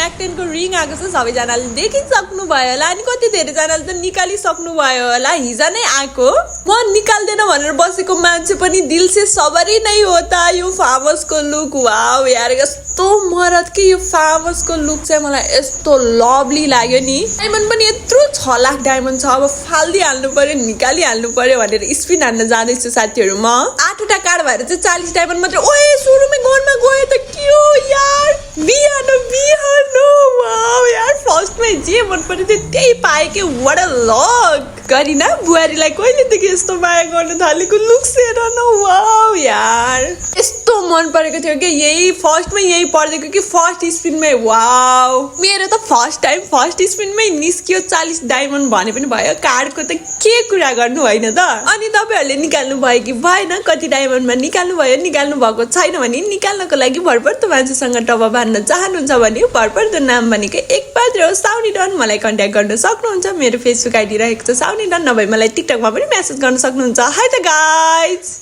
MAC 10 को ring आएको छ सबैजनाले देखिसक्नु भयो होला अनि कति धेरै जनाले त निकालिसक्नु भयो होला हिजो नै आएको म निकाल्दैन भनेर बसेको मान्छे पनि दिल से सबरी नै होता यो फार्म हाउसको लुक वाउ यार यस्तो मरद के यो फार्म हाउसको लुक चाहिँ मलाई यस्तो लभली लाग्यो नि डायमन्ड पनि यत्रो 6 लाख डायमन्ड छ अब फाल्दी हाल्नु पर्यो निकाली हाल्नु पर्यो भनेर स्पिन हान्न जाँदैछु साथीहरु म 8 वटा कार्ड भएर चाहिँ 40 डायमन्ड मात्र ओए सुरुमै गोलमा गयो त के हो यार बिहान वाउ यार फर्स्टमै जे मन पर्यो त्यही पाए के व्हाट अ लक गरिना बुहारीलाई कहिलेदेखि यस्तो माया गर्न थालेको लुक हेर न वाउ यार यस्तो मन परेको थियो कि यही फर्स्टमै यही पर्देको कि फर्स्ट स्पिनमै वाउ मेरो त फर्स्ट टाइम फर्स्ट स्पिनमै निस्कियो 40 डायमन्ड भने पनि भयो कार्डको त के कुरा गर्नु होइन त अनि तपाईहरुले निकाल्नु भयो कि भएन कति डायमन्डमा निकाल्नु भयो निकाल्नु भएको छैन भने निकाल्नको लागि भरपर्दो मान्छेसँग टप हान्न चाहनुहुन्छ भने भरपर्दो नाम भनेको एकमात्र हो साउनी डन मलाई कन्ट्याक्ट गर्न सक्नुहुन्छ मेरो फेसबुक आइडी रहेको छ साउनी डन नभए मलाई टिकटकमा पनि मेसेज गर्न सक्नुहुन्छ हाइ त गाइज